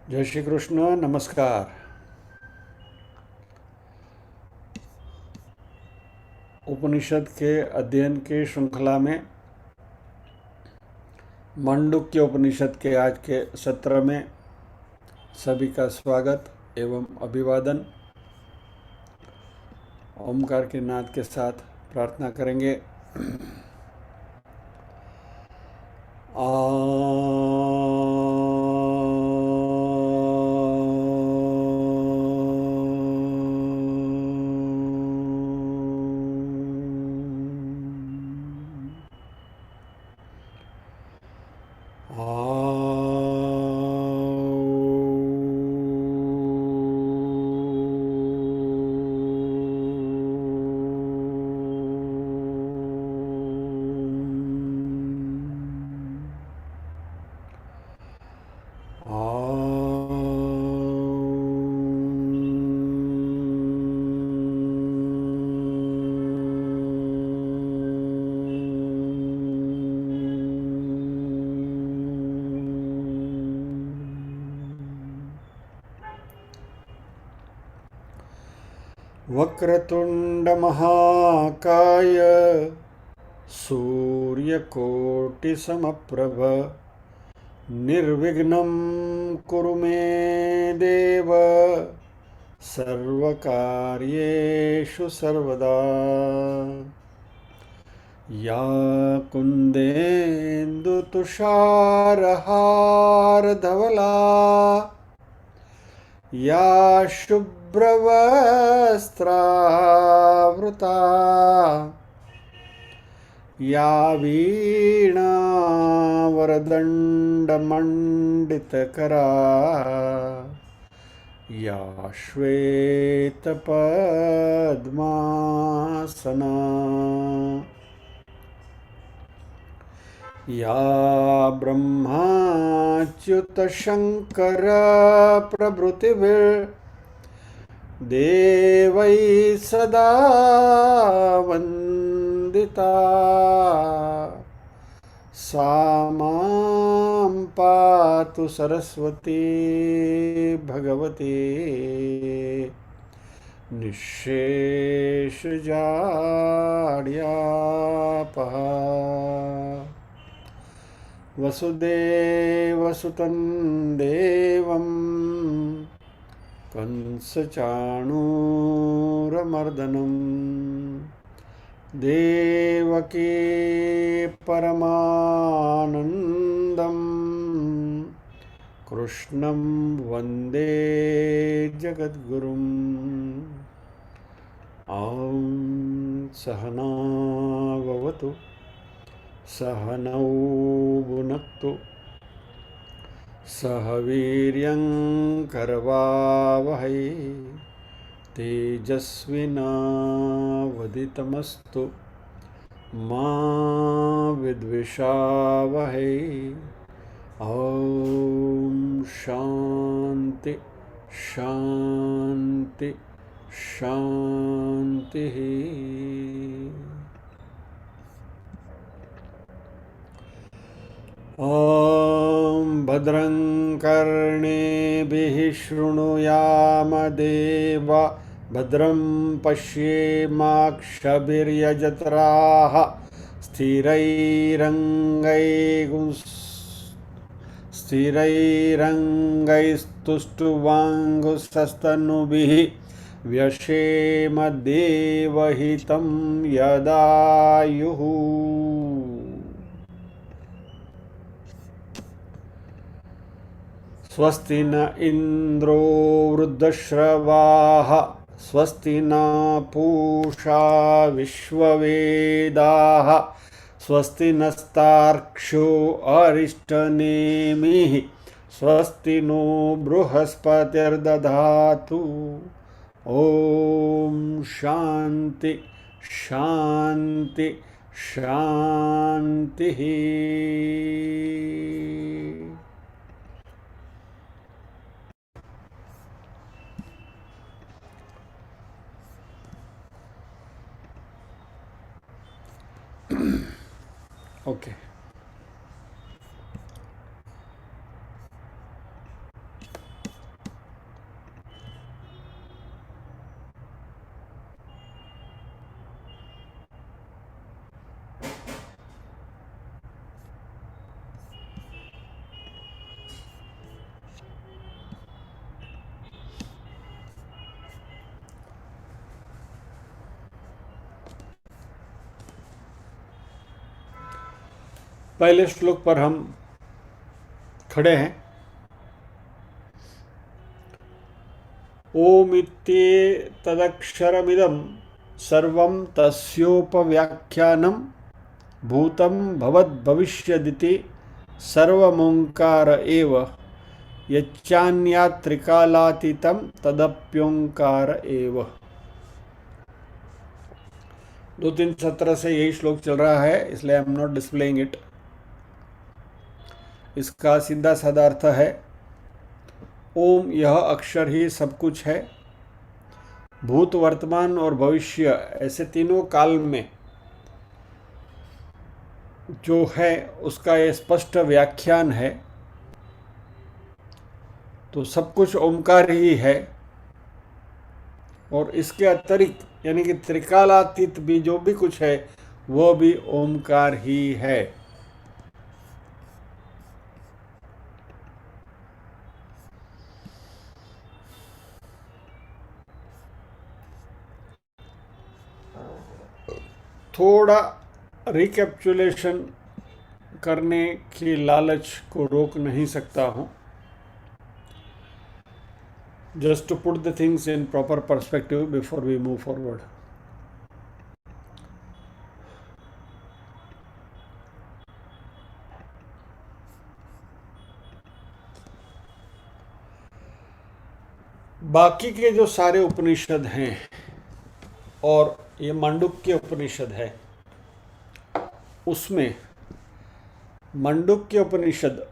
जय श्री कृष्ण। नमस्कार। उपनिषद के अध्ययन के श्रृंखला में मांडुक्य उपनिषद के आज के सत्र में सभी का स्वागत एवं अभिवादन। ओमकार के नाद के साथ प्रार्थना करेंगे। वक्रतुंड महाकाय सूर्यकोटिसमप्रभ निर्विघ्नं कुरु मे देव सर्वकार्येषु सर्वदा। या कुन्देन्दुतुषारहारधवला या शुभ्रवस्त्रावृता या वीणावरदण्डमण्डितकरा या श्वेतपद्मासना या ब्रह्माच्युतशङ्करप्रभृतिभिर्देवैः सदा वन्दिता सा मां पातु सरस्वती भगवती निःशेषजाड्यापहा। वसुदेवसुतं देवं कंसचाणूरमर्दनं देवकी परमानन्दं कृष्णं वन्दे जगद्गुरुम्। ॐ सहना भवतु सहनौ भुनक्तु सह वीर्यं करवावहै तेजस्विनावदितमस्तु मा विद्विषावहै। ॐ शान्ति शान्ति शान्तिः। ॐ भद्रं कर्णेभिः शृणुयाम देवा भद्रं पश्येमाक्षभिर्यजत्राः स्थिरैरङ्गैस्तुष्टुवाङ्गुसस्तनुभिः व्यशेम देवहितं यदायुः। स्वस्ति न इंद्रो वृद्धश्रवाः स्वस्ति न पूषा विश्ववेदाः स्वस्ति नस्तार्क्ष्यो अरिष्टनेमिः स्वस्ति नो बृहस्पतिर्दधातु। ॐ शान्ति शान्ति शान्तिः। ओके पहले श्लोक पर हम खड़े हैं। ओमित्येतदक्षरमिदं सर्वं तस्योपव्याख्यानं भूतं भवद्भविष्यदिति सर्वमोङ्कार एव यच्चान्यात् त्रिकालातीतं तदप्योंकार एव। 2-3 सत्र से यही श्लोक चल रहा है, इसलिए I am not displaying it. इसका सीधा साधा अर्थ है, ओम यह अक्षर ही सब कुछ है। भूत, वर्तमान और भविष्य ऐसे तीनों काल में जो है उसका ये स्पष्ट व्याख्यान है। तो सब कुछ ओमकार ही है, और इसके अतिरिक्त यानी कि त्रिकालातीत भी जो भी कुछ है वो भी ओमकार ही है। थोड़ा रिकैप्चुलेशन करने की लालच को रोक नहीं सकता हूँ। Just to put the things in proper perspective before we move forward. बाकी के जो सारे उपनिषद हैं, और ये मांडुक्य उपनिषद है, उसमें मांडुक्य उपनिषद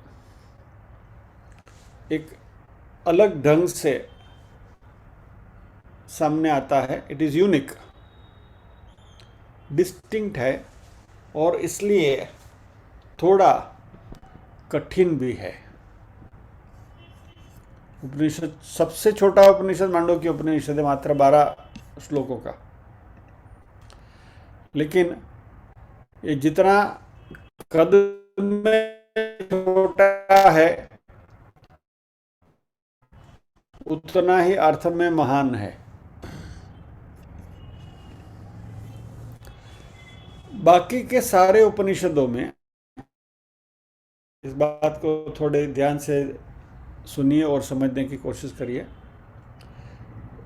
एक अलग ढंग से सामने आता है। इट इज़ यूनिक, डिस्टिंक्ट है, और इसलिए थोड़ा कठिन भी है। उपनिषद सबसे छोटा उपनिषद मांडुक्य उपनिषद है, मात्र 12 श्लोकों का। लेकिन ये जितना कद में छोटा है उतना ही अर्थ में महान है। बाकी के सारे उपनिषदों में, इस बात को थोड़े ध्यान से सुनिए और समझने की कोशिश करिए,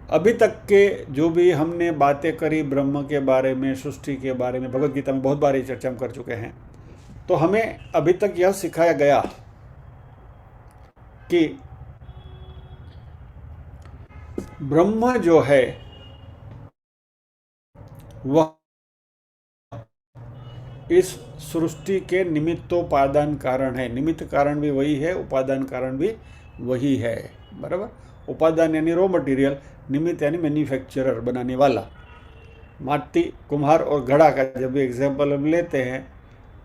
अभी तक के जो भी हमने बातें करी ब्रह्म के बारे में, सृष्टि के बारे में, भगवद गीता में बहुत बार ये चर्चा हम कर चुके हैं। तो हमें अभी तक यह सिखाया गया कि ब्रह्म जो है वह इस सृष्टि के निमित्तोपादान कारण है। निमित्त कारण भी वही है, उपादान कारण भी वही है, बराबर। उपादान यानी रॉ मटेरियल, निमित्त यानी मैन्युफैक्चरर, बनाने वाला। माटी, कुम्हार और घड़ा का जब भी एग्जाम्पल हम लेते हैं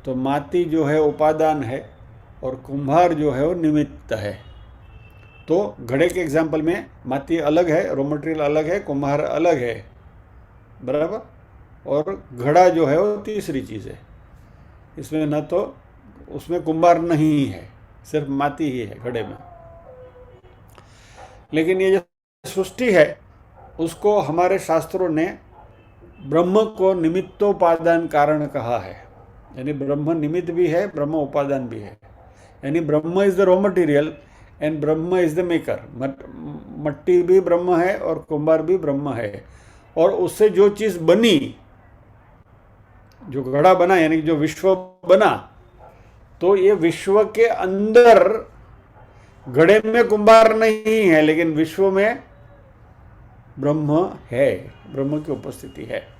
तो माटी जो है उपादान है और कुम्हार जो है वो निमित्त है। तो घड़े के एग्जाम्पल में माटी अलग है, रॉ मटेरियल अलग है, कुम्हार अलग है, बराबर। और घड़ा जो है वो तीसरी चीज़ है। इसमें न तो उसमें कुम्हार नहीं है, सिर्फ माटी ही है घड़े में। लेकिन ये जो सृष्टि है उसको हमारे शास्त्रों ने ब्रह्म को निमित्तोपादान कारण कहा है। यानी ब्रह्म निमित्त भी है, ब्रह्म उपादान भी है। यानी ब्रह्म is the raw material and Brahma is the maker. मट्टी भी ब्रह्म है और कुम्हार भी ब्रह्म है। और उससे जो चीज़ बनी, जो घड़ा बना, यानी जो विश्व बना, तो ये विश्व के अंदर घड़े में कुम्हार नहीं है, लेकिन विश्व में ब्रह्म है, ब्रह्म की उपस्थिति है।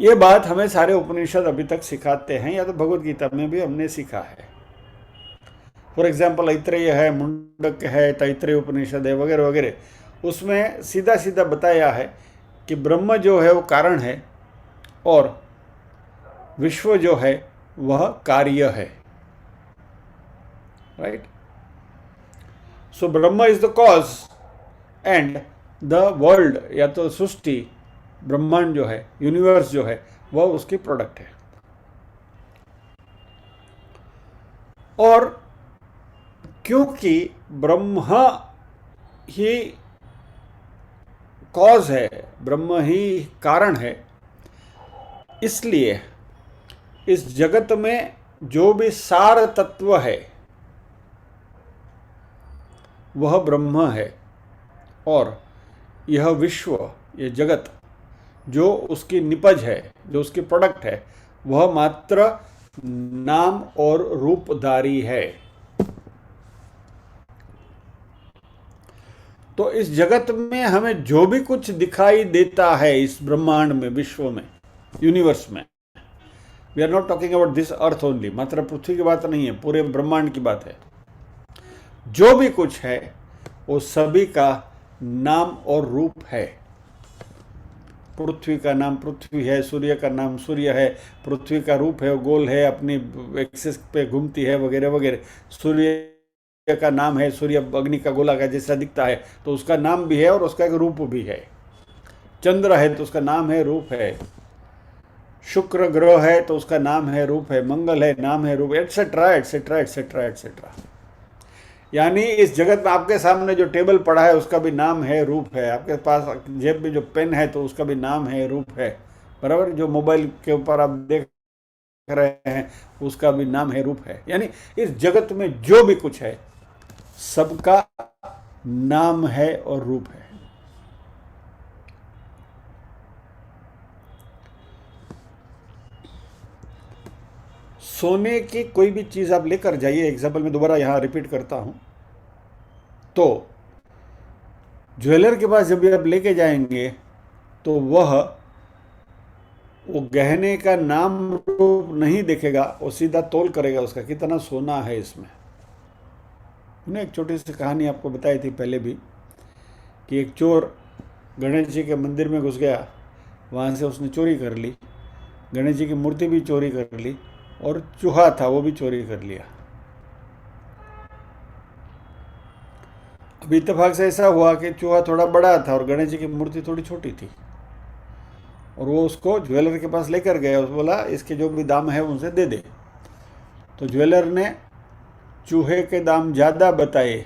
ये बात हमें सारे उपनिषद अभी तक सिखाते हैं, या तो भगवद गीता में भी हमने सीखा है। फॉर एग्जाम्पल ऐत्रेय है, मुंडक है, तैत्रेय उपनिषद है, वगैरह वगैरह। उसमें सीधा सीधा बताया है कि ब्रह्म जो है वो कारण है और विश्व जो है वह कार्य है, right. So Brahma is the cause and the world, या तो सृष्टि, ब्रह्मांड जो है, यूनिवर्स जो है, वह उसकी प्रोडक्ट है। और क्योंकि ब्रह्म ही कॉज है, ब्रह्म ही कारण है, इसलिए इस जगत में जो भी सार तत्व है वह ब्रह्म है, और यह विश्व, ये जगत जो उसकी निपज है, जो उसकी प्रोडक्ट है, वह मात्र नाम और रूपधारी है। तो इस जगत में हमें जो भी कुछ दिखाई देता है, इस ब्रह्मांड में, विश्व में, यूनिवर्स में, we are not talking about this earth only, मात्र पृथ्वी की बात नहीं है, पूरे ब्रह्मांड की बात है। जो भी कुछ है वो सभी का नाम और रूप है। पृथ्वी का नाम पृथ्वी है, सूर्य का नाम सूर्य है, पृथ्वी का रूप है, वो गोल है, अपनी एक्सिस पे घूमती है, वगैरह वगैरह। सूर्य का नाम है, सूर्य अग्नि का गोला का जैसा दिखता है, तो उसका नाम भी है और उसका एक रूप भी है। चंद्र है तो उसका नाम है, रूप है। शुक्र ग्रह है तो उसका नाम है, रूप है। मंगल है, नाम है, रूप, एटसेट्रा एटसेट्रा एटसेट्रा एटसेट्रा। यानी इस जगत में आपके सामने जो टेबल पड़ा है उसका भी नाम है, रूप है। आपके पास जेब में जो पेन है तो उसका भी नाम है, रूप है, बराबर। जो मोबाइल के ऊपर आप देख रहे हैं उसका भी नाम है, रूप है। यानी इस जगत में जो भी कुछ है सबका नाम है और रूप है। सोने की कोई भी चीज़ आप लेकर जाइए, एग्जाम्पल मैं दोबारा यहाँ रिपीट करता हूँ, तो ज्वेलर के पास जब भी आप लेके जाएंगे तो वो गहने का नाम रूप नहीं देखेगा, वो सीधा तोल करेगा उसका कितना सोना है इसमें। उन्हें एक छोटी सी कहानी आपको बताई थी पहले भी, कि एक चोर गणेश जी के मंदिर में घुस गया, वहाँ से उसने चोरी कर ली, गणेश जी की मूर्ति भी चोरी कर ली, और चूहा था वो भी चोरी कर लिया। अब इत्तेफाक से ऐसा हुआ कि चूहा थोड़ा बड़ा था और गणेश जी की मूर्ति थोड़ी छोटी थी, और वो उसको ज्वेलर के पास लेकर गया। उसने बोला इसके जो भी दाम है उनसे दे दे। तो ज्वेलर ने चूहे के दाम ज़्यादा बताए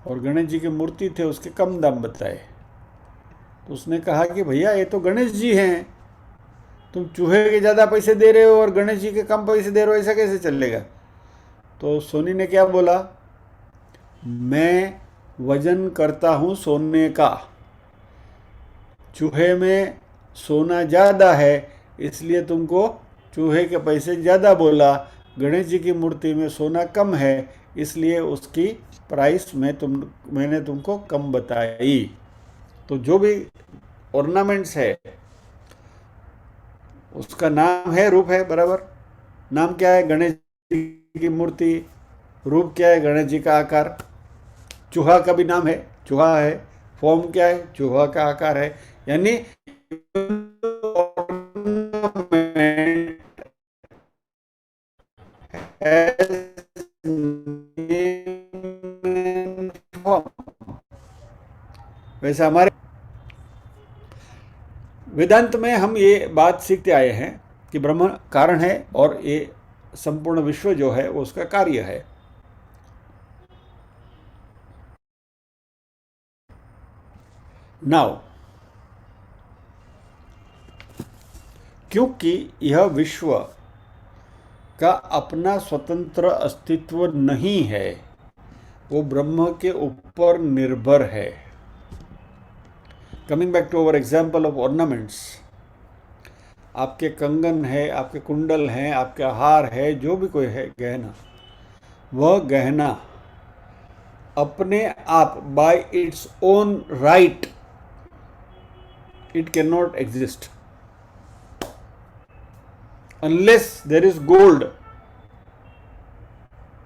और गणेश जी की मूर्ति थे उसके कम दाम बताए। तो उसने कहा कि भैया ये तो गणेश जी हैं, तुम चूहे के ज़्यादा पैसे दे रहे हो और गणेश जी के कम पैसे दे रहे हो, ऐसा कैसे चलेगा। तो सोनी ने क्या बोला, मैं वजन करता हूँ सोने का, चूहे में सोना ज़्यादा है इसलिए तुमको चूहे के पैसे ज़्यादा बोला, गणेश जी की मूर्ति में सोना कम है इसलिए उसकी प्राइस मैंने तुमको कम बताई। तो जो भी ऑर्नामेंट्स है उसका नाम है, रूप है, बराबर। नाम क्या है, गणेश जी की मूर्ति। रूप क्या है, गणेश जी का आकार। चूहा का भी नाम है, चूहा है। फॉर्म क्या है, चूहा का आकार है। यानी वैसे हमारे वेदांत में हम ये बात सीखते आए हैं कि ब्रह्म कारण है और ये संपूर्ण विश्व जो है वो उसका कार्य है। नाउ क्योंकि यह विश्व का अपना स्वतंत्र अस्तित्व नहीं है, वो ब्रह्म के ऊपर निर्भर है। Coming back to our example of ornaments, आपके कंगन है, आपके कुंडल हैं, आपके हार है, जो भी कोई है गहना, वह गहना अपने आप bye its own right it can not exist unless there is gold,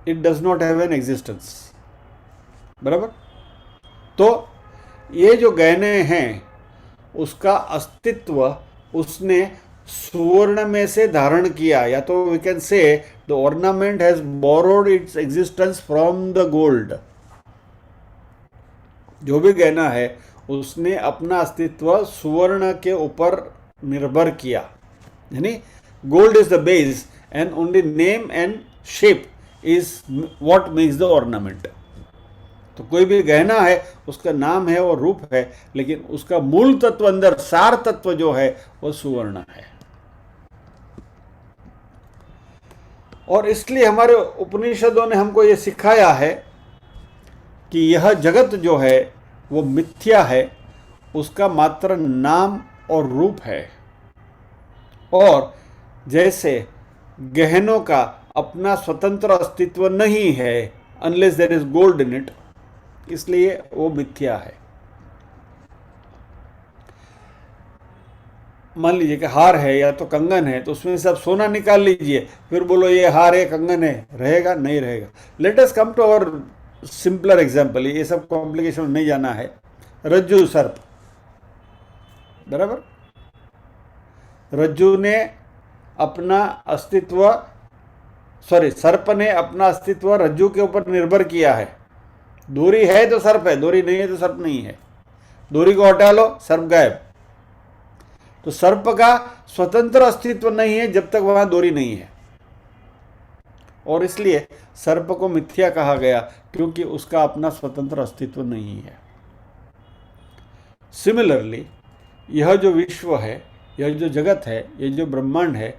it does not have an existence, बराबर। तो ये जो गहने हैं उसका अस्तित्व उसने सुवर्ण में से धारण किया, या तो we can say the ornament has borrowed its existence from the gold. जो भी गहना है उसने अपना अस्तित्व सुवर्ण के ऊपर निर्भर किया, यानी gold is the base and only name and shape is what makes the ornament। तो कोई भी गहना है उसका नाम है और रूप है, लेकिन उसका मूल तत्व अंदर सार तत्व जो है वो सुवर्ण है। और इसलिए हमारे उपनिषदों ने हमको ये सिखाया है कि यह जगत जो है वो मिथ्या है, उसका मात्र नाम और रूप है। और जैसे गहनों का अपना स्वतंत्र अस्तित्व नहीं है, unless there is gold in it, इसलिए वो मिथ्या है। मान लीजिए कि हार है या तो कंगन है, तो उसमें से आप सोना निकाल लीजिए, फिर बोलो ये हार है कंगन है, रहेगा? नहीं रहेगा। Let us come to our simpler example, ये सब कॉम्प्लिकेशन नहीं जाना है। रज्जू सर्प, बराबर? रज्जू ने अपना अस्तित्व, सर्प ने अपना अस्तित्व रज्जू के ऊपर निर्भर किया है। डोरी है तो सर्प है, डोरी नहीं है तो सर्प नहीं है। डोरी को हटा लो, सर्प गायब। तो सर्प का स्वतंत्र अस्तित्व नहीं है जब तक वहां डोरी नहीं है, और इसलिए सर्प को मिथ्या कहा गया, क्योंकि उसका अपना स्वतंत्र अस्तित्व नहीं है। सिमिलरली यह जो विश्व है, यह जो जगत है, यह जो ब्रह्मांड है,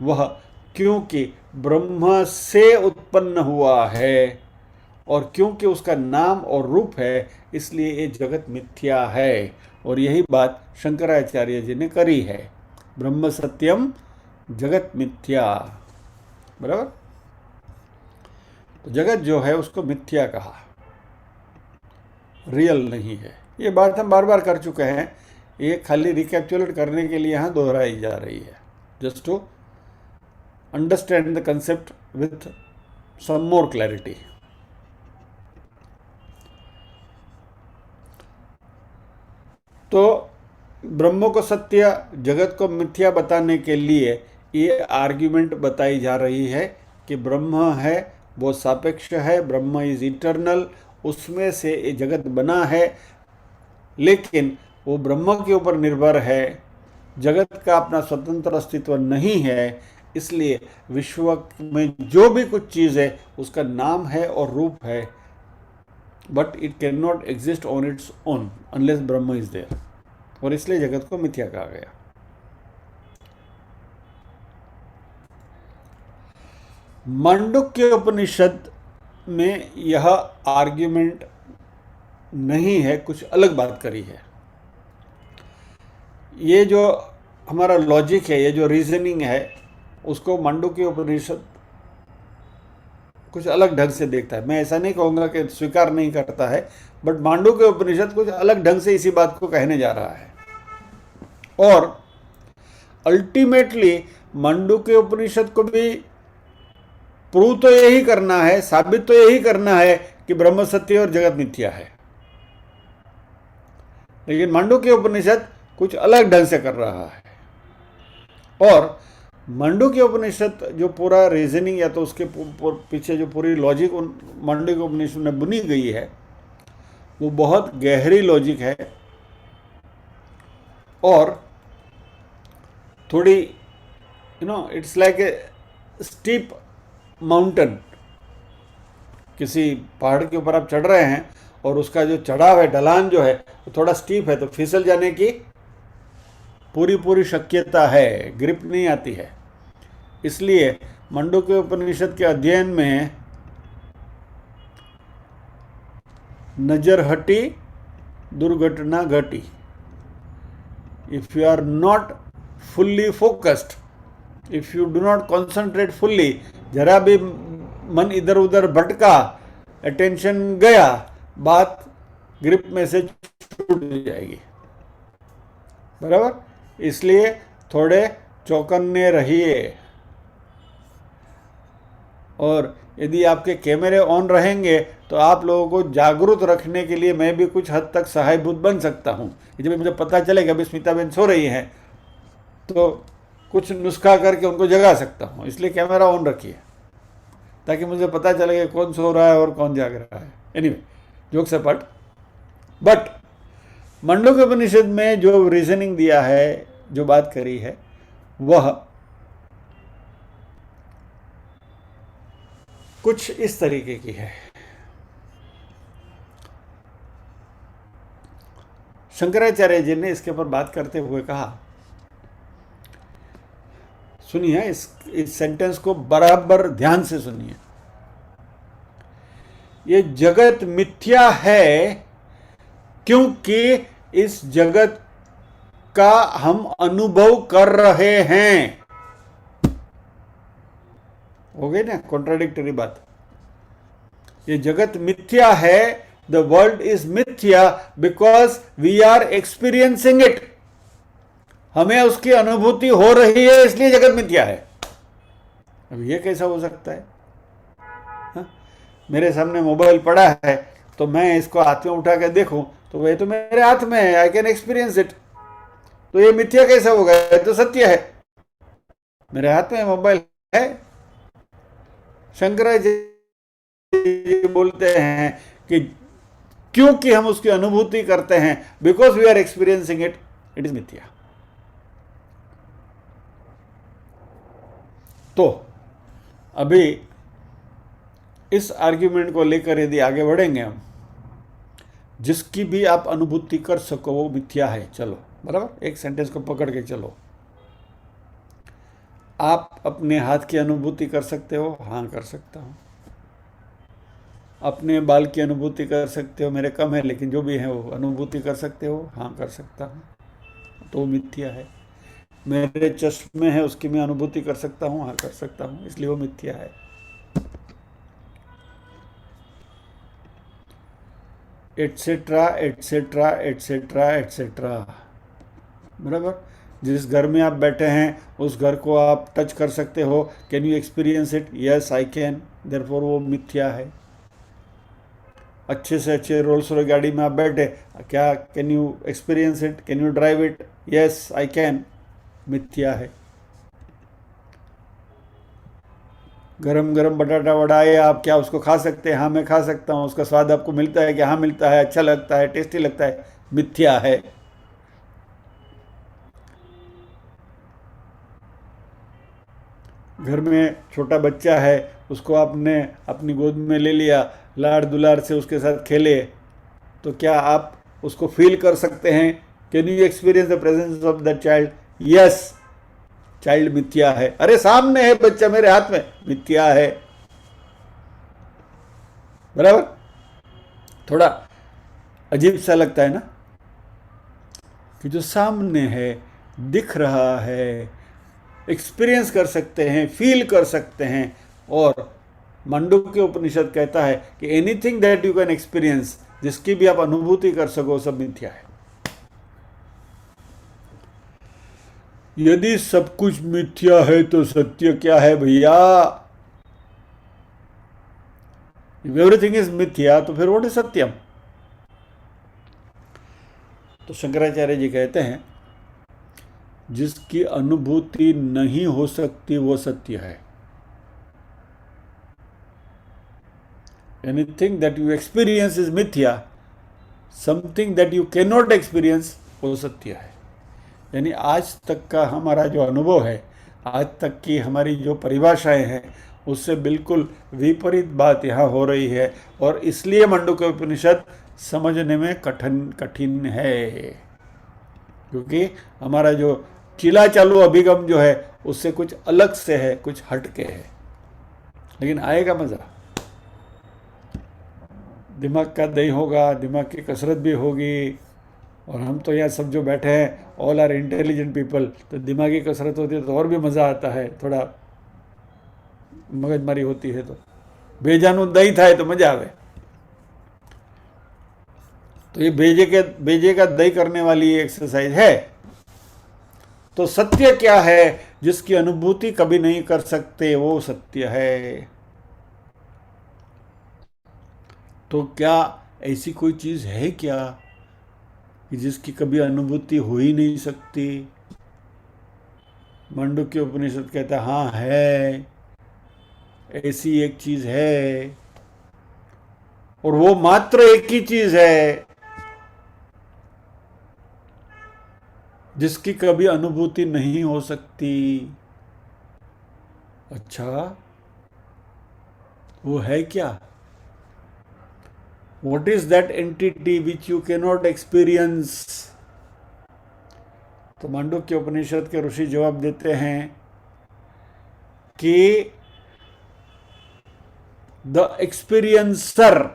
वह क्योंकि ब्रह्म से उत्पन्न हुआ है और क्योंकि उसका नाम और रूप है, इसलिए ये जगत मिथ्या है। और यही बात शंकराचार्य जी ने करी है, ब्रह्म सत्यम जगत मिथ्या, बराबर? तो जगत जो है उसको मिथ्या कहा, रियल नहीं है। ये बात हम बार बार कर चुके हैं, ये खाली रिकैप्चुलेट करने के लिए यहाँ दोहराई जा रही है, just to understand the concept with some more clarity. तो ब्रह्म को सत्य, जगत को मिथ्या बताने के लिए ये आर्ग्यूमेंट बताई जा रही है कि ब्रह्म है वो सापेक्ष है, ब्रह्म इज इटर्नल, उसमें से ये जगत बना है, लेकिन वो ब्रह्म के ऊपर निर्भर है, जगत का अपना स्वतंत्र अस्तित्व नहीं है। इसलिए विश्व में जो भी कुछ चीज़ है उसका नाम है और रूप है, but it can not exist on its own unless Brahma is there, और इसलिए जगत को मिथ्या कहा गया। मांडुक्य उपनिषद में यह आर्ग्यूमेंट नहीं है, कुछ अलग बात करी है। ये जो हमारा लॉजिक है, ये जो रीजनिंग है, उसको मांडुक्य उपनिषद कुछ अलग ढंग से देखता है। मैं ऐसा नहीं कहूँगा कि स्वीकार नहीं करता है, बट मांडुक्य उपनिषद कुछ अलग ढंग से इसी बात को कहने जा रहा है। और अल्टीमेटली मांडुक्य उपनिषद को भी प्रूव तो यही करना है, साबित तो यही करना है कि ब्रह्म सत्य और जगत मिथ्या है, लेकिन मांडुक्य उपनिषद कुछ अलग ढंग से कर रहा है। और मांडुक्य उपनिषद जो पूरा रीजनिंग या तो उसके पीछे जो पूरी लॉजिक मांडुक्य उपनिषद में बुनी गई है, वो बहुत गहरी लॉजिक है और थोड़ी it's like a steep mountain. किसी पहाड़ के ऊपर आप चढ़ रहे हैं और उसका जो चढ़ाव है, ढलान जो है, वो थोड़ा स्टीप है, तो फिसल जाने की पूरी शक्यता है, ग्रिप नहीं आती है। इसलिए मांडुक्य उपनिषद के अध्ययन में नजर हटी दुर्घटना घटी। If you are not fully focused, if you do not concentrate fully, जरा भी मन इधर उधर भटका, अटेंशन गया, बात ग्रिप में से छूट जाएगी, बराबर? इसलिए थोड़े चौकन्ने रहिए। और यदि आपके कैमरे ऑन रहेंगे तो आप लोगों को जागरूक रखने के लिए मैं भी कुछ हद तक सहायभूत बन सकता हूँ। जब मुझे पता चलेगा अभी स्मिता बहन सो रही हैं तो कुछ नुस्खा करके उनको जगा सकता हूँ, इसलिए कैमरा ऑन रखिए ताकि मुझे पता चले कि कौन सो रहा है और कौन जाग रहा है। Anyway, jokes apart, but Mandukya Upanishad में जो रीजनिंग दिया है, जो बात करी है, वह कुछ इस तरीके की है। शंकराचार्य जी ने इसके ऊपर बात करते हुए कहा, सुनिए, इस सेंटेंस को बराबर ध्यान से सुनिए। ये जगत मिथ्या है क्योंकि इस जगत का हम अनुभव कर रहे हैं। हो गई ना कॉन्ट्राडिक्टरी बात। ये जगत मिथ्या है, द वर्ल्ड इज मिथ्या because we are experiencing it. हमें उसकी अनुभूति हो रही है, इसलिए जगत मिथ्या है। अब ये कैसा हो सकता है? हा? मेरे सामने मोबाइल पड़ा है तो मैं इसको हाथ में उठा के देखूं तो वह तो मेरे हाथ में है, आई कैन एक्सपीरियंस इट। तो ये मिथ्या कैसा होगा? ये तो सत्य है, मेरे हाथ में मोबाइल है। शंकराचार्य बोलते हैं कि क्योंकि हम उसकी अनुभूति करते हैं, because we are experiencing it, it is मिथ्या। तो अभी इस आर्ग्यूमेंट को लेकर यदि आगे बढ़ेंगे हम, जिसकी भी आप अनुभूति कर सको वो मिथ्या है, चलो बराबर, एक सेंटेंस को पकड़ के चलो। आप अपने हाथ की अनुभूति कर सकते हो? हाँ कर सकता हूँ। अपने बाल की अनुभूति कर सकते हो? मेरे कम है लेकिन जो भी है वो अनुभूति कर सकते हो? हाँ कर सकता हूँ, तो वो मिथ्या है। मेरे चश्मे है उसकी मैं अनुभूति कर सकता हूँ? हाँ कर सकता हूँ, इसलिए वो मिथ्या है। एटसेट्रा एटसेट्रा एटसेट्रा एटसेट्रा, बराबर। जिस घर में आप बैठे हैं उस घर को आप टच कर सकते हो, can you experience it? Yes I can, therefore वो मिथ्या है। अच्छे से अच्छे रोल्स रॉयस गाड़ी में आप बैठे, क्या can you experience it? Can you drive it? Yes I can, मिथ्या है। गरम गरम बटाटा वड़ा है, आप क्या उसको खा सकते हैं? हाँ मैं खा सकता हूँ। उसका स्वाद आपको मिलता है कि हाँ मिलता है, अच्छा लगता है, टेस्टी लगता है, मिथ्या है। घर में छोटा बच्चा है, उसको आपने अपनी गोद में ले लिया, लाड़ दुलार से उसके साथ खेले, तो क्या आप उसको फील कर सकते हैं? Can you experience the presence of that child? Yes, child मिथ्या है। अरे सामने है बच्चा मेरे हाथ में, मिथ्या है, बराबर। थोड़ा अजीब सा लगता है ना कि जो सामने है, दिख रहा है, एक्सपीरियंस कर सकते हैं, फील कर सकते हैं। और मांडुक्य उपनिषद कहता है कि anything that you can experience, जिसकी भी आप अनुभूति कर सको, सब मिथ्या है। यदि सब कुछ मिथ्या है तो सत्य क्या है भैया? एवरीथिंग इज मिथ्या, तो फिर व्हाट इज सत्यम? तो शंकराचार्य जी कहते हैं जिसकी अनुभूति नहीं हो सकती वो सत्य है। Anything that you experience is मिथ्या, something that you can not experience वो सत्य है। यानी आज तक का हमारा जो अनुभव है, आज तक की हमारी जो परिभाषाएं हैं, उससे बिल्कुल विपरीत बात यहाँ हो रही है। और इसलिए मांडुक्य उपनिषद समझने में कठिन है, क्योंकि हमारा जो चिला चालू अभिगम जो है उससे कुछ अलग से है, कुछ हटके है। लेकिन आएगा मज़ा, दिमाग का दही होगा, दिमाग की कसरत भी होगी। और हम तो यहाँ सब जो बैठे हैं ऑल आर इंटेलिजेंट पीपल, तो दिमागी कसरत होती है तो और भी मज़ा आता है, थोड़ा मगजमारी होती है तो बेजानू दही થાય तो मजा आवे। तो ये बेजे का दही करने वाली एक्सरसाइज है। तो सत्य क्या है? जिसकी अनुभूति कभी नहीं कर सकते वो सत्य है। तो क्या ऐसी कोई चीज है क्या कि जिसकी कभी अनुभूति हो ही नहीं सकती? मांडुक्य उपनिषद कहता है हाँ है, ऐसी एक चीज है, और वो मात्र एक ही चीज है जिसकी कभी अनुभूति नहीं हो सकती। अच्छा, वो है क्या? What is that entity which you cannot experience? तो मांडुक्य उपनिषद के ऋषि जवाब देते हैं कि द एक्सपीरियंसर,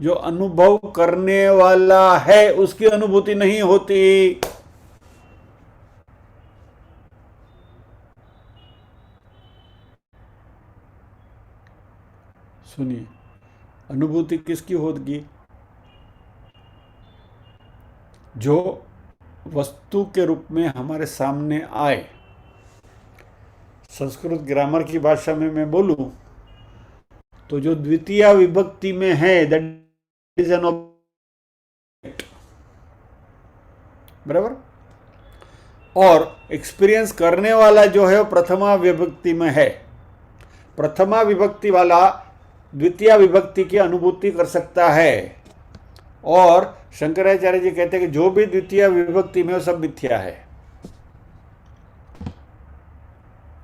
जो अनुभव करने वाला है, उसकी अनुभूति नहीं होती। सुनिए, अनुभूति किसकी होगी? जो वस्तु के रूप में हमारे सामने आए। संस्कृत ग्रामर की भाषा में मैं बोलूं तो जो द्वितीय विभक्ति में है, दैट इज एन ऑब्जेक्ट, बराबर। और एक्सपीरियंस करने वाला जो है वो प्रथमा विभक्ति में है। प्रथमा विभक्ति वाला द्वितीय विभक्ति की अनुभूति कर सकता है। और शंकराचार्य जी कहते हैं कि जो भी द्वितीय विभक्ति में वो सब मिथ्या है।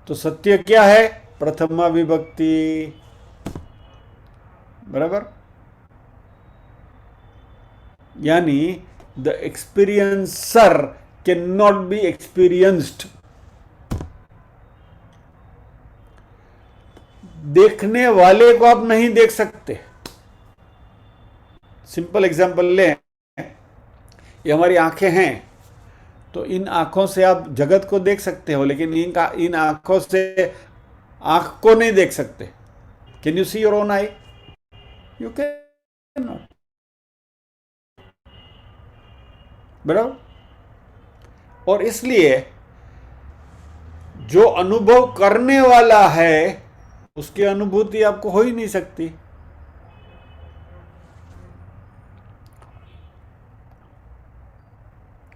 तो सत्य क्या है? प्रथमा विभक्ति, बराबर। यानी the experiencer can not be experienced. देखने वाले को आप नहीं देख सकते। सिंपल एग्जांपल लें, ये हमारी आंखें हैं, तो इन आंखों से आप जगत को देख सकते हो, लेकिन इन आंखों से आंख को नहीं देख सकते। Can you see your own I? You can not, बराबर। और इसलिए जो अनुभव करने वाला है उसकी अनुभूति आपको हो ही नहीं सकती।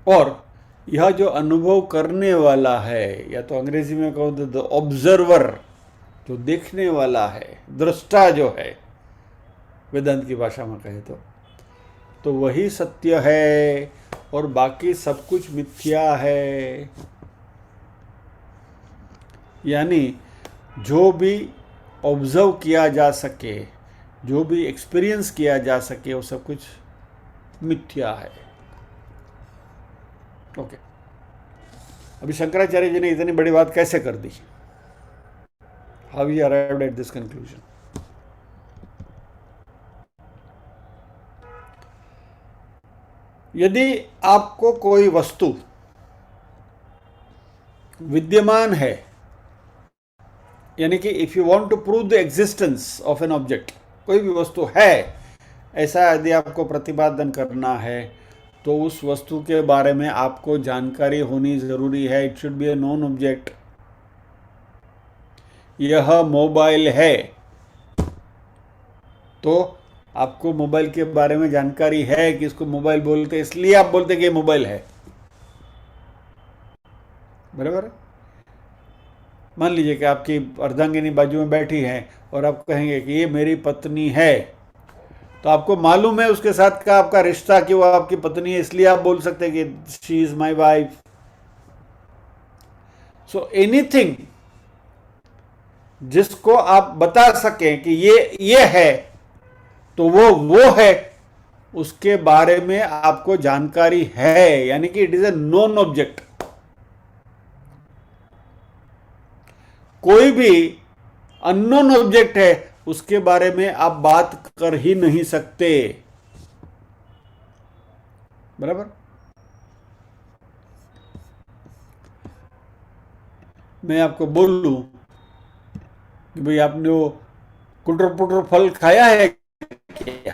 और यह जो अनुभव करने वाला है, या तो अंग्रेजी में कहो तो द ऑब्जर्वर, जो देखने वाला है, दृष्टा जो है, वेदांत की भाषा में कहे तो वही सत्य है और बाकी सब कुछ मिथ्या है। यानी जो भी ऑब्जर्व किया जा सके, जो भी एक्सपीरियंस किया जा सके, वो सब कुछ मिथ्या है। ओके, अभी शंकराचार्य जी ने इतनी बड़ी बात कैसे कर दी? How he arrived at this conclusion? यदि आपको कोई वस्तु विद्यमान है, यानी कि if you want to prove the existence of an object, कोई भी वस्तु है, ऐसा यदि आपको प्रतिपादन करना है, तो उस वस्तु के बारे में आपको जानकारी होनी जरूरी है। It should be A known object. यह मोबाइल है, तो आपको मोबाइल के बारे में जानकारी है कि इसको मोबाइल बोलते, इसलिए आप बोलते कि ये मोबाइल है, बराबर। मान लीजिए कि आपकी अर्धांगिनी बाजू में बैठी है और आप कहेंगे कि ये मेरी पत्नी है, तो आपको मालूम है उसके साथ का आपका रिश्ता कि वो आपकी पत्नी है, इसलिए आप बोल सकते हैं कि she is my wife. So anything जिसको आप बता सकें कि ये है, तो वो है, उसके बारे में आपको जानकारी है, यानी कि it is a known object. कोई भी अननोन ऑब्जेक्ट है, उसके बारे में आप बात कर ही नहीं सकते, बराबर। मैं आपको बोल लूं कि भाई आपने वो कुटर पुटर फल खाया है क्या?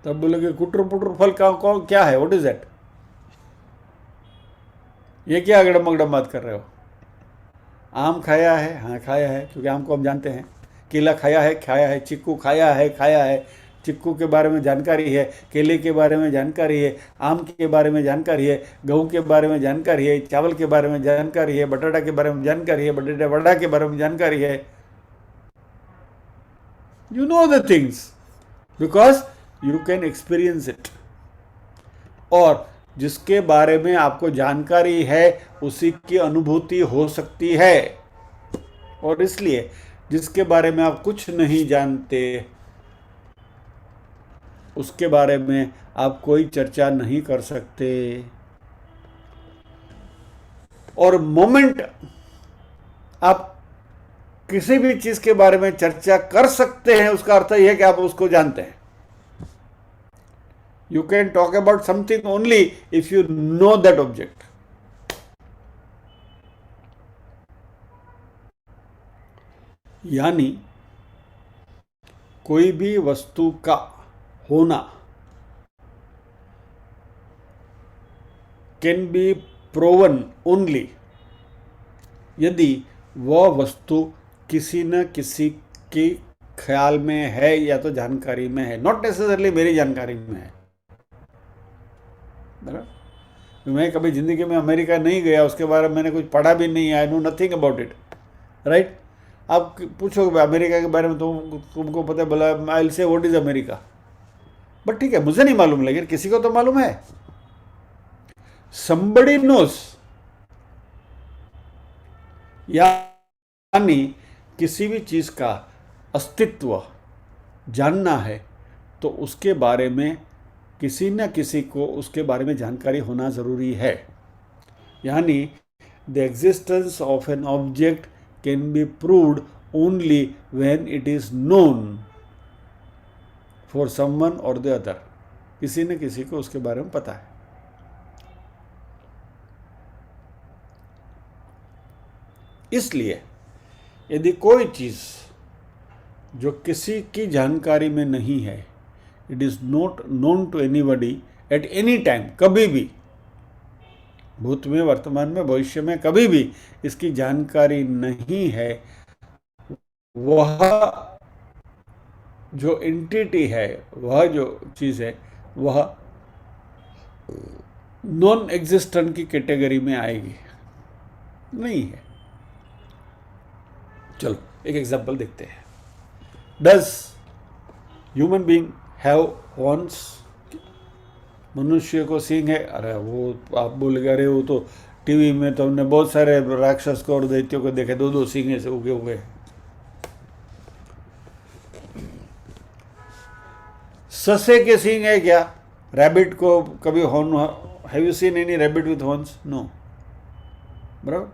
तब बोलोगे कुटर पुटर फल का क्या है? What is that? ये क्या अगड़म अगड़म बात कर रहे हो? आम खाया है? हाँ खाया है, क्योंकि आम को हम जानते हैं। केला खाया है, चिक्कू खाया है, चिक्कू के बारे में जानकारी है, केले के बारे में जानकारी है, आम के बारे में जानकारी है, गेहूं के बारे में जानकारी है, चावल के बारे में जानकारी है, बटाटा के बारे में जानकारी है, बटाटा वड़ा के बारे में जानकारी है। You know the things because you can experience it. और जिसके बारे में आपको जानकारी है उसी की अनुभूति हो सकती है। और इसलिए जिसके बारे में आप कुछ नहीं जानते, उसके बारे में आप कोई चर्चा नहीं कर सकते। और मोमेंट आप किसी भी चीज के बारे में चर्चा कर सकते हैं, उसका अर्थ यह है कि आप उसको जानते हैं. You can talk about something only if you know that object. यानी कोई भी वस्तु का होना कैन बी प्रोवन ओनली यदि वह वस्तु किसी न किसी के ख्याल में है या तो जानकारी में है, नॉट नेसेसरली मेरी जानकारी में है. बराबर. मैं कभी जिंदगी में अमेरिका नहीं गया, उसके बारे में मैंने कुछ पढ़ा भी नहीं, I know nothing about it. Right. आप पूछोगे अमेरिका के बारे में, तुमको पता है, बोला I will say what is America. But ठीक है, मुझे नहीं मालूम, लेकिन किसी को तो मालूम है. somebody knows. यानी किसी भी चीज का अस्तित्व जानना है तो उसके बारे में किसी न किसी को उसके बारे में जानकारी होना जरूरी है. यानी the existence of an object can be proved only when it is known for someone और द अदर. किसी न किसी को उसके बारे में पता है. इसलिए यदि कोई चीज जो किसी की जानकारी में नहीं है, it is not known to anybody at any time, कभी भी, भूत में, वर्तमान में, भविष्य में, कभी भी इसकी जानकारी नहीं है, वह जो एंटिटी है, वह जो चीज है, वह नॉन एग्जिस्टेंट की कैटेगरी में आएगी. नहीं है. चलो एक एग्जांपल देखते हैं. Does human being have horns? मनुष्य को सींग है? अरे वो आप बोलेगा, अरे वो तो टीवी में तो हमने बहुत सारे राक्षस को और दैत्यों को देखे, दो दो सींगे से उगे हुए. ससे के सींग है क्या? रैबिट को कभी horn, have you seen any rabbit with horns? No. बराबर.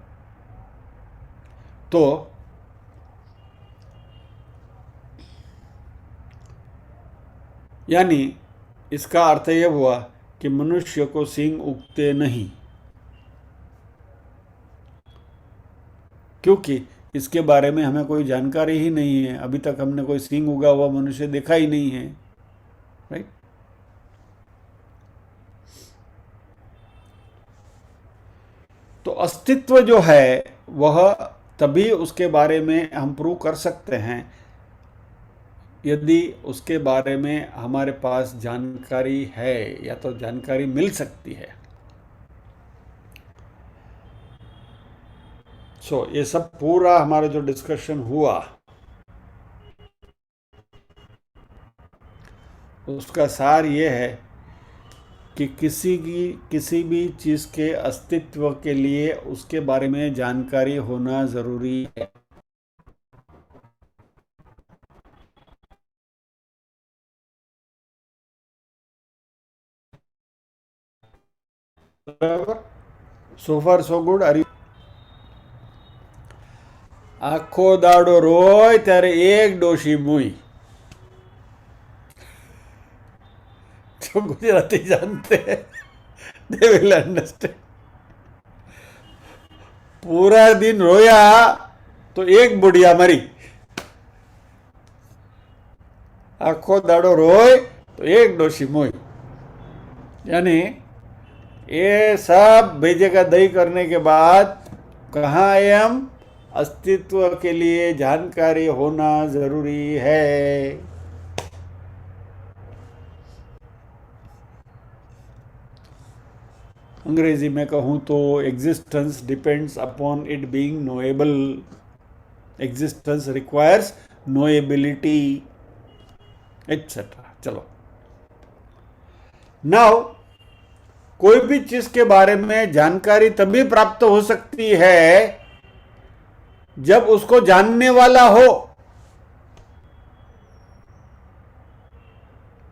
तो यानी इसका अर्थ यह हुआ कि मनुष्य को सींग उगते नहीं, क्योंकि इसके बारे में हमें कोई जानकारी ही नहीं है. अभी तक हमने कोई सींग उगा हुआ मनुष्य देखा ही नहीं है. राइट. तो अस्तित्व जो है वह तभी उसके बारे में हम प्रूव कर सकते हैं यदि उसके बारे में हमारे पास जानकारी है या तो जानकारी मिल सकती है. ये सब पूरा हमारा जो डिस्कशन हुआ उसका सार ये है कि किसी भी चीज के अस्तित्व के लिए उसके बारे में जानकारी होना जरूरी है. So far so good. Are you? આખો દાડો રોય ત્યારે એક ડોશી મુઈ. जो गुजराती जानते हैं they will understand. पूरा दिन रोया तो एक बुढ़िया मरी. आखो दाड़ो रोय तो एक डोशी मोई. यानी ये सब भेजे का दही करने के बाद कहाँ आए हम? अस्तित्व के लिए जानकारी होना जरूरी है. अंग्रेजी में कहूँ तो existence depends upon it being knowable. Existence requires knowability etcetera. चलो नाउ कोई भी चीज के बारे में जानकारी तभी प्राप्त हो सकती है जब उसको जानने वाला हो.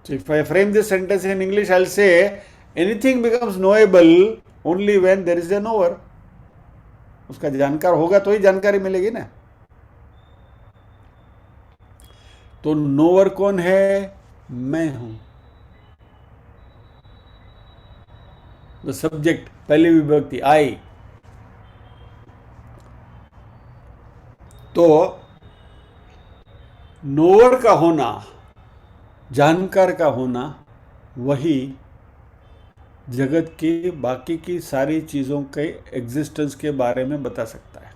So if I frame this sentence in English, I'll say anything becomes knowable only when there is a knower. उसका जानकार होगा तो ही जानकारी मिलेगी ना। तो नोवर कौन है? मैं हूं। द सब्जेक्ट, पहली विभक्ति आई। तो नोवर का होना, जानकार का होना, वही जगत की बाकी की सारी चीज़ों के एग्जिस्टेंस के बारे में बता सकता है।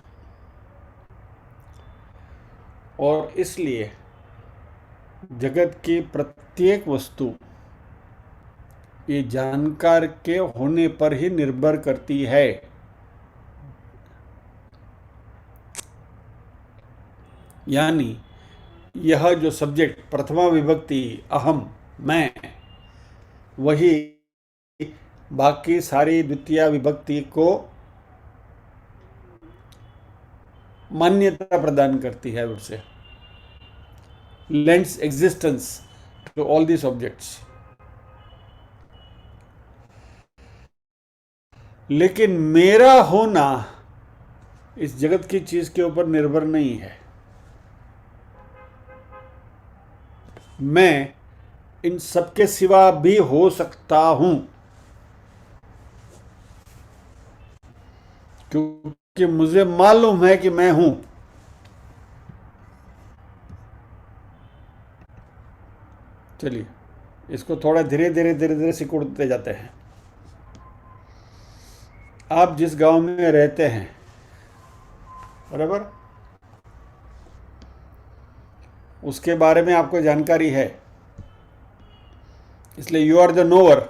और इसलिए जगत की प्रत्येक वस्तु ये जानकार के होने पर ही निर्भर करती है। यानी यह जो सब्जेक्ट प्रथमा विभक्ति अहम, मैं, वही बाकी सारी द्वितीय विभक्ति को मान्यता प्रदान करती है, उससे lends existence to all these objects। लेकिन मेरा होना इस जगत की चीज के ऊपर निर्भर नहीं है। मैं इन सबके सिवा भी हो सकता हूं, क्योंकि मुझे मालूम है कि मैं हूं। चलिए इसको थोड़ा धीरे धीरे सिकुड़ते जाते हैं। आप जिस गांव में रहते हैं, बराबर, उसके बारे में आपको जानकारी है, इसलिए you are the knower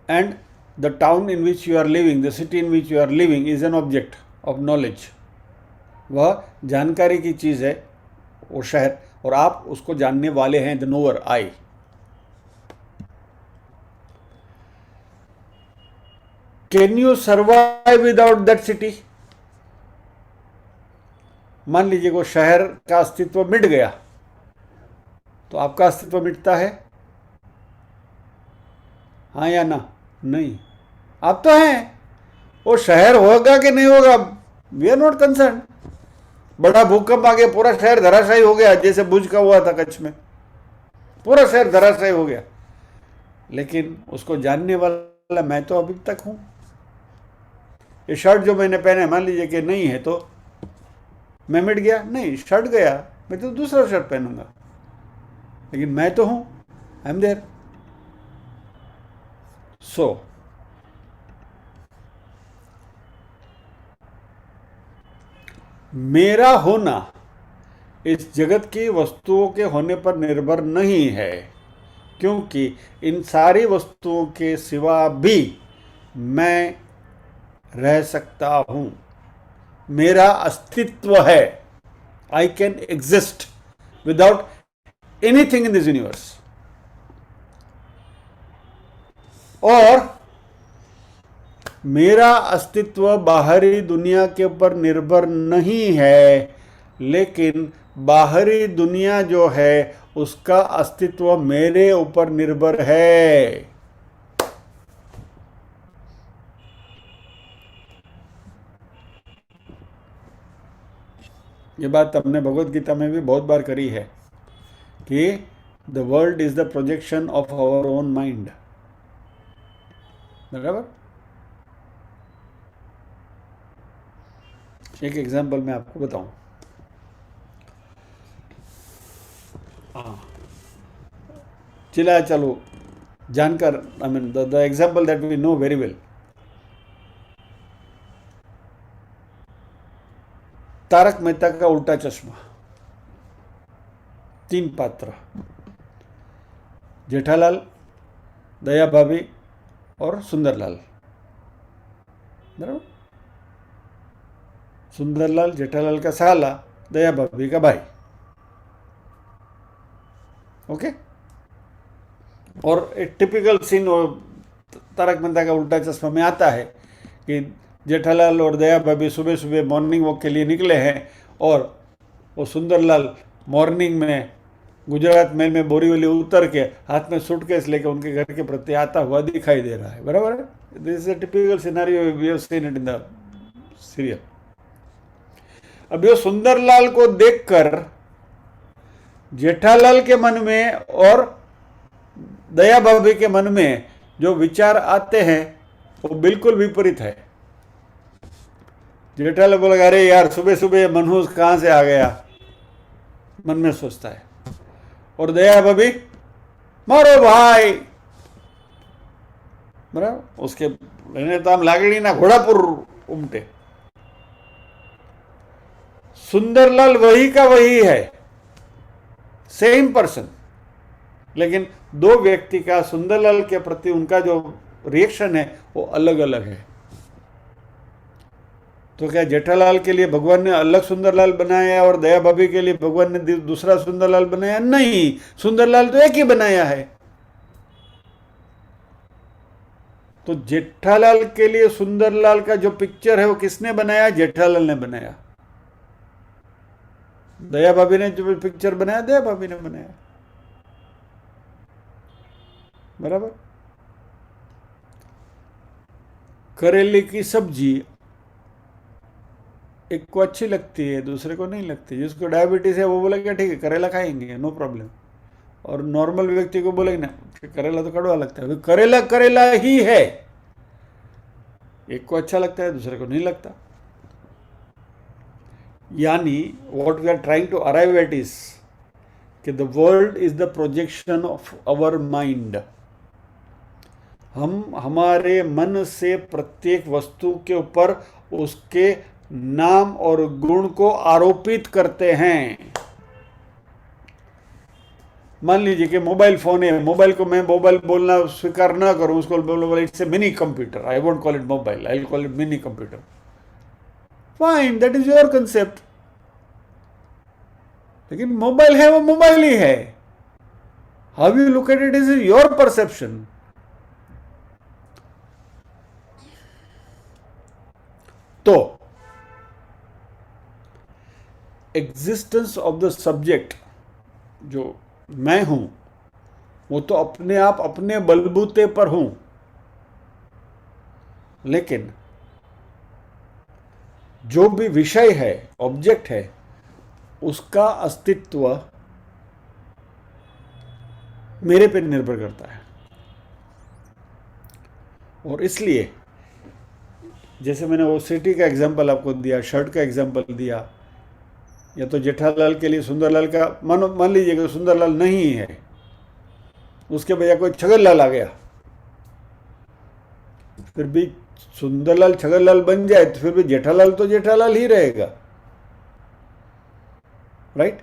and the town in which you are living, the city in which you are living is an object of knowledge. वह जानकारी की चीज़ है, वो शहर, और आप उसको जानने वाले हैं, the nowhere, I. Can you survive without that city? मान लीजिए वो शहर का अस्तित्व मिट गया, तो आपका अस्तित्व मिटता है? हाँ या ना? नहीं। आप तो हैं, वो शहर होगा कि नहीं होगा, वी आर नॉट कंसर्न। बड़ा भूकंप आ गया, पूरा शहर धराशायी हो गया, जैसे भुज का हुआ था कच्छ में, पूरा शहर धराशायी हो गया, लेकिन उसको जानने वाला मैं तो अभी तक हूं। ये शर्ट जो मैंने पहने, मान लीजिए कि नहीं है, तो मैं मिट गया? नहीं, शर्ट गया, मैं तो दूसरा शर्ट पहनूंगा, लेकिन मैं तो हूं, आई एम देयर। सो मेरा होना इस जगत की वस्तुओं के होने पर निर्भर नहीं है, क्योंकि इन सारी वस्तुओं के सिवा भी मैं रह सकता हूं। मेरा अस्तित्व है, I can exist without anything in this universe. और मेरा अस्तित्व बाहरी दुनिया के ऊपर निर्भर नहीं है, लेकिन बाहरी दुनिया जो है उसका अस्तित्व मेरे ऊपर निर्भर है। ये बात हमने भगवत गीता में भी बहुत बार करी है कि the world is the projection of our own mind, बराबर। एक एग्जाम्पल मैं आपको बताऊं। चला चलो जानकर, I mean the example that we know very well, Taarak Mehta Ka Ooltah चश्मा। 3 पात्र, जेठालाल, दया भाभी और सुंदरलाल, बराबर। सुंदरलाल जेठालाल का साला, दया भाभी का भाई, ओके। और एक टिपिकल सीन तारक मेहता का उल्टा चश्मा में आता है कि जेठालाल और दया भाभी सुबह सुबह मॉर्निंग वॉक के लिए निकले हैं, और वो सुंदरलाल मॉर्निंग में गुजरात मेल में बोरीवली उतर के हाथ में सूटकेस लेके उनके घर के प्रति आता हुआ दिखाई दे रहा है, बराबर है। This is a typical scenario, we have seen it in the serial. अब ये सुंदरलाल को देखकर जेठालाल के मन में और दया भाभी के मन में जो विचार आते हैं वो बिल्कुल विपरीत है। जेठालाल बोलेगा अरे यार सुबह सुबह मनहूस कहां से आ गया, मन में सोचता है। और दया भाभी मारो भाई, बराबर। उसके लेने तो हम लागड़ी ना घोड़ापुर उमटे। सुंदरलाल वही का वही है, सेम पर्सन, लेकिन दो व्यक्ति का सुंदरलाल के प्रति उनका जो रिएक्शन है वो अलग अलग है। तो क्या जेठालाल के लिए भगवान ने अलग सुंदरलाल बनाया और दया भाभी के लिए भगवान ने दूसरा सुंदरलाल बनाया? नहीं, सुंदरलाल तो एक ही बनाया है। तो जेठालाल के लिए सुंदरलाल का जो पिक्चर है वो किसने बनाया? जेठालाल ने बनाया। दया भाभी ने जो पिक्चर बनाया, दया भाभी ने बनाया, बराबर। करेले की सब्जी एक को अच्छी लगती है, दूसरे को नहीं लगती। जिसको डायबिटीज है वो बोलेगा ठीक है करेला खाएंगे, नो प्रॉब्लम। और नॉर्मल व्यक्ति को बोलेगा ना करेला तो कड़वा लगता है, तो करेला करेला ही है। एक को अच्छा लगता है, दूसरे को नहीं लगता। यानी what we are trying to arrive at is कि the world is the projection of our mind. हम हमारे मन से प्रत्येक वस्तु के ऊपर उसके नाम और गुण को आरोपित करते हैं। मान लीजिए कि मोबाइल फोन है, मोबाइल को मैं मोबाइल बोलना स्वीकार ना करूं, उसको बोलो it's a mini computer, I won't call it mobile, I will call it mini computer. Fine, that is your concept. लेकिन मोबाइल है वो मोबाइल ही है। How you look at it is your perception. तो एग्जिस्टेंस ऑफ द सब्जेक्ट जो मैं हूं वो तो अपने आप अपने बलबूते पर हूं, लेकिन जो भी विषय है, ऑब्जेक्ट है, उसका अस्तित्व मेरे पे निर्भर करता है। और इसलिए जैसे मैंने वो सिटी का एग्जांपल आपको दिया, शर्ट का एग्जांपल दिया, या तो जेठालाल के लिए सुंदरलाल का मान लीजिए कि सुंदरलाल नहीं है, उसके बजाय कोई छगनलाल आ गया, फिर भी सुंदरलाल छगनलाल बन जाए तो फिर भी जेठालाल तो जेठालाल ही रहेगा, राइट।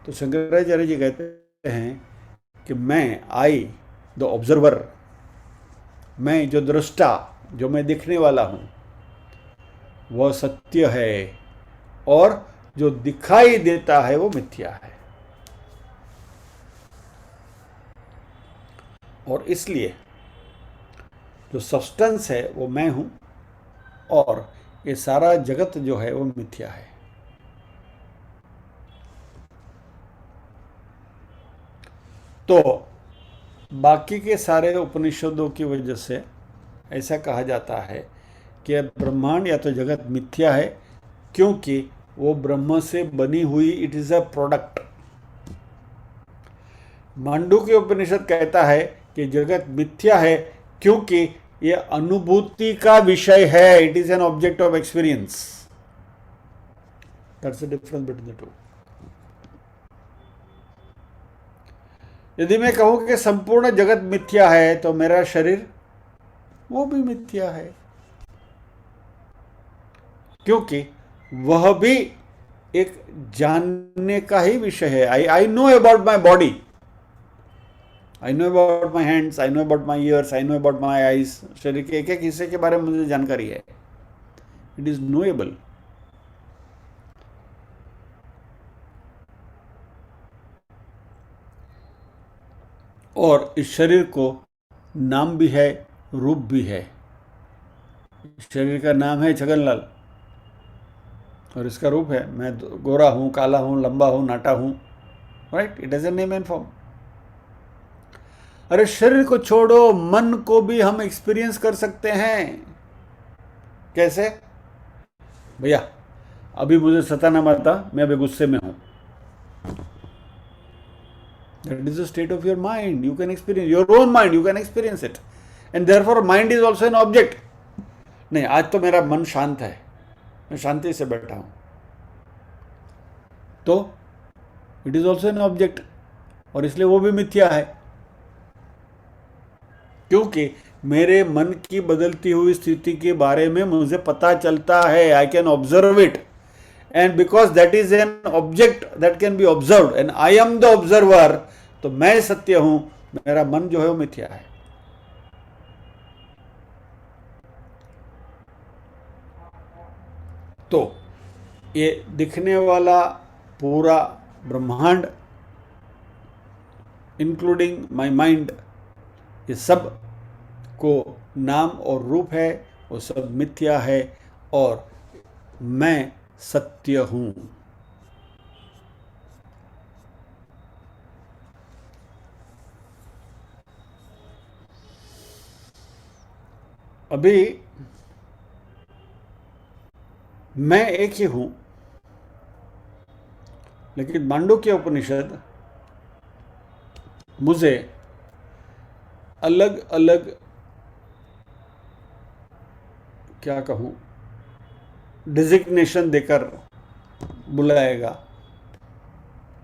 तो शंकराचार्य जी कहते हैं कि मैं, आई द ऑब्जर्वर, मैं जो दृष्टा, जो मैं दिखने वाला हूं, वह सत्य है, और जो दिखाई देता है वो मिथ्या है। और इसलिए जो सब्सटेंस है वो मैं हूं, और ये सारा जगत जो है वो मिथ्या है। तो बाकी के सारे उपनिषदों की वजह से ऐसा कहा जाता है कि ब्रह्मांड या तो जगत मिथ्या है, क्योंकि वो ब्रह्म से बनी हुई, it is a product. Mandukya Upanishad कहता है कि जगत मिथ्या है क्योंकि ये अनुभूति का विषय है, it is an object of experience. That's the difference between the two. यदि मैं कहूं कि संपूर्ण जगत मिथ्या है तो मेरा शरीर वो भी मिथ्या है, क्योंकि वह भी एक जानने का ही विषय है। I know about my body, I know about my hands, I know about my years, I know about my eyes. शरीर के एक एक हिस्से के बारे में मुझे जानकारी है, इट इज नोएबल। और इस शरीर को नाम भी है, रूप भी है। शरीर का नाम है छगनलाल और इसका रूप है मैं गोरा हूं, काला हूं, लंबा हूं, नाटा हूं, right. It is a name and form. अरे शरीर को छोड़ो, मन को भी हम एक्सपीरियंस कर सकते हैं। कैसे? भैया अभी मुझे सताना मत था, मैं अभी गुस्से में हूँ। That is the state of your mind. You can experience your own mind. You can experience it, and therefore mind is also an object. नहीं, आज तो मेरा मन शांत है, मैं शांति से बैठा हूँ, तो it is also an object, और इसलिए वो भी मिथ्या है, क्योंकि मेरे मन की बदलती हुई स्थिति के बारे में मुझे पता चलता है. I can observe it, and because that is an object that can be observe and I am the observer, तो मैं सत्य हूं, मेरा मन जो है वो मिथ्या है. तो ये दिखने वाला पूरा ब्रह्मांड इंक्लूडिंग माय माइंड, ये सब को नाम और रूप है, वो सब मिथ्या है, और मैं सत्य हूं. अभी मैं एक ही हूं, लेकिन मांडुक्य उपनिषद मुझे अलग अलग, क्या कहूं, डिजिग्नेशन देकर बुलाएगा,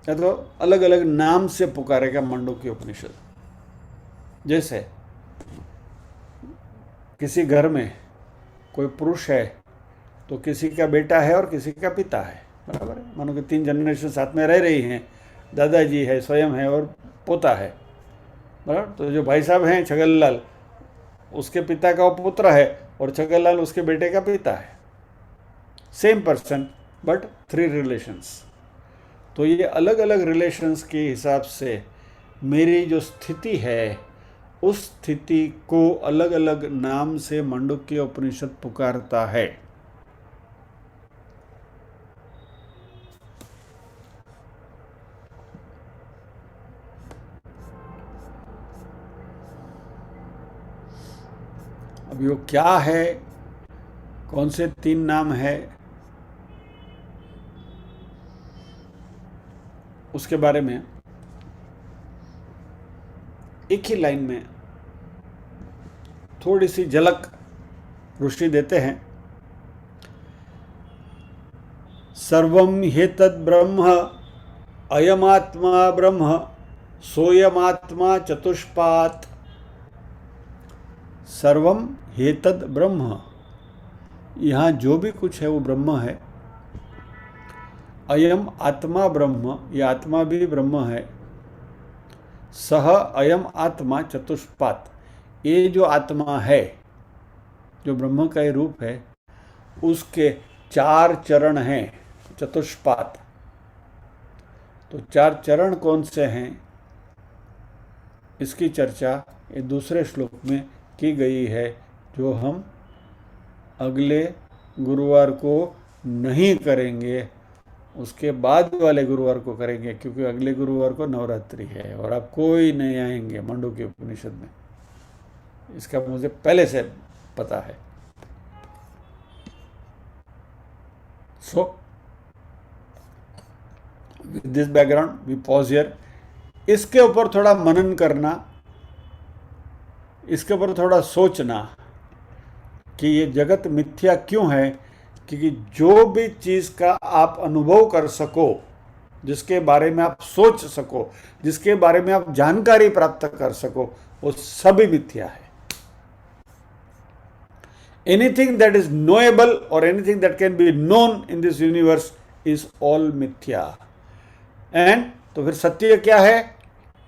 या तो अलग अलग नाम से पुकारेगा मांडुक्य उपनिषद. जैसे किसी घर में कोई पुरुष है तो किसी का बेटा है और किसी का पिता है, बराबर है. मानो कि 3 जनरेशन साथ में रह रही हैं, दादाजी है, स्वयं है और पोता है, बराबर. तो जो भाई साहब हैं छगनलाल, उसके पिता का वो पुत्र है, और छगनलाल उसके बेटे का पिता है. Same person but 3 relations. तो ये अलग अलग रिलेशंस के हिसाब से मेरी जो स्थिति है, उस स्थिति को अलग अलग नाम से मांडुक्य उपनिषद पुकारता है. अभी वो क्या है, कौन से 3 नाम है, उसके बारे में एक ही लाइन में थोड़ी सी झलक ऋषि देते हैं. सर्वं ह्येतद् ब्रह्म अयमात्मा ब्रह्म सोयमात्मा चतुष्पात्. सर्वम ह्येतद् ब्रह्म, यहाँ जो भी कुछ है वो ब्रह्म है. अयम आत्मा ब्रह्म, यह आत्मा भी ब्रह्म है. सह अयम आत्मा चतुष्पात्, ये जो आत्मा है, जो ब्रह्म का ही रूप है, उसके 4 चरण हैं, चतुष्पात्. तो 4 चरण कौन से हैं, इसकी चर्चा ये दूसरे श्लोक में की गई है, जो हम अगले गुरुवार को नहीं करेंगे, उसके बाद वाले गुरुवार को करेंगे, क्योंकि अगले गुरुवार को नवरात्रि है और आप कोई नहीं आएंगे मांडुक्य उपनिषद में. इसका मुझे पहले से पता है. So with this background we pause here. इसके ऊपर थोड़ा मनन करना, इसके ऊपर थोड़ा सोचना कि ये जगत मिथ्या क्यों है. क्योंकि जो भी चीज़ का आप अनुभव कर सको, जिसके बारे में आप सोच सको, जिसके बारे में आप जानकारी प्राप्त कर सको, वो सभी मिथ्या है. एनीथिंग दैट इज नोएबल और anything that can be known in this universe is all मिथ्या. एंड तो फिर सत्य क्या है,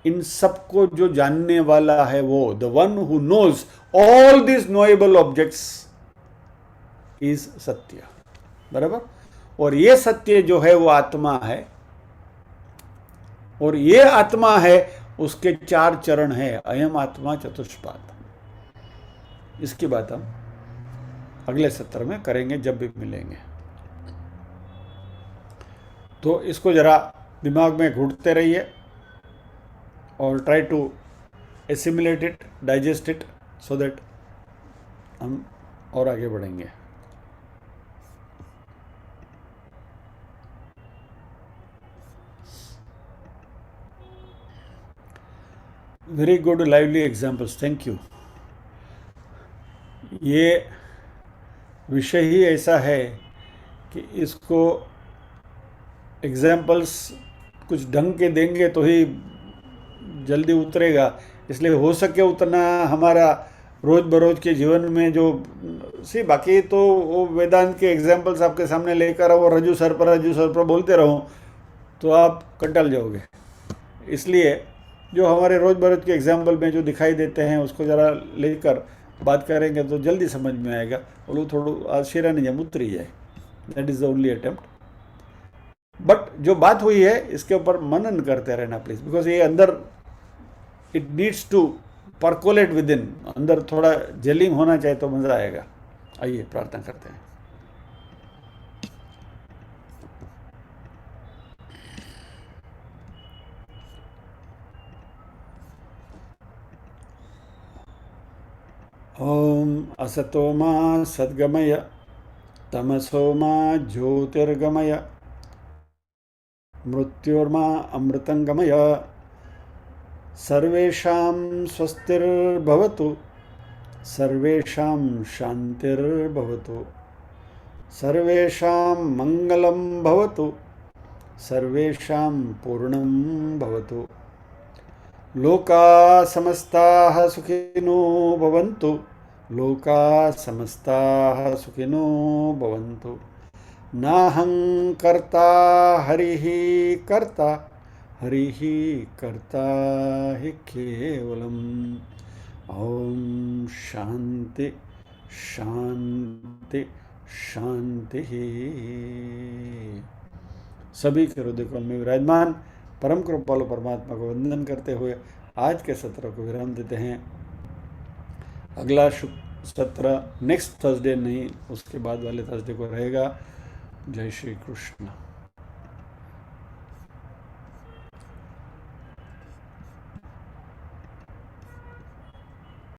इन सबको जो जानने वाला है वो, the one who knows all this knowable objects is सत्य, बराबर. और ये सत्य जो है वो आत्मा है, और ये आत्मा है, उसके 4 चरण है, अयम आत्मा चतुष्पात्. इसकी बात हम अगले सत्र में करेंगे जब भी मिलेंगे. तो इसको जरा दिमाग में घुटते रहिए और try to assimilate it, digest it, so that हम और आगे बढ़ेंगे. Very good lively examples, thank you. ये विषय ही ऐसा है कि इसको एग्जाम्पल्स कुछ ढंग के देंगे तो ही जल्दी उतरेगा। इसलिए हो सके उतना हमारा रोज बरोज के जीवन में जो सी, बाकी तो वो वेदांत के एग्जाम्पल्स आपके सामने लेकर वो रज्जू सर पर बोलते रहूं तो आप कंटाल जाओगे। इसलिए जो हमारे रोज बरोज के एग्जाम्पल में जो दिखाई देते हैं उसको ज़रा लेकर बात करेंगे तो जल्दी समझ में आएगा और वो थोड़ा आशीरा जम उतरी जाए। That is the only attempt. But जो बात हुई है इसके ऊपर मनन करते रहना प्लीज़, बिकॉज ये अंदर it needs to percolate within, अंदर थोड़ा जेलिंग होना चाहिए तो मज़ा आएगा। आइए प्रार्थना करते हैं। ओम असतो मा सद्गमय तमसो मा ज्योतिर्गमय मृत्योर्मा अमृतंगमय सर्वेषां स्वस्तिर्भवतु सर्वेषां शांतिर्भवतु सर्वेषां मंगलं भवतु सर्वेषां पूर्णं भवतु। लोका समस्ताः सुखिनो भवन्तु लोका समस्ताः सुखिनो भवन्तु। नाहं कर्ता हरिः कर्ता हरिः कर्ता हि केवलम्। ओम शांति शांति शांति। सभी के हृदय कमल में विराजमान परम कृपालु परमात्मा को वंदन करते हुए आज के सत्र को विराम देते हैं। अगला सत्र नेक्स्ट थर्सडे नहीं, उसके बाद वाले थर्सडे को रहेगा। जय श्री कृष्ण।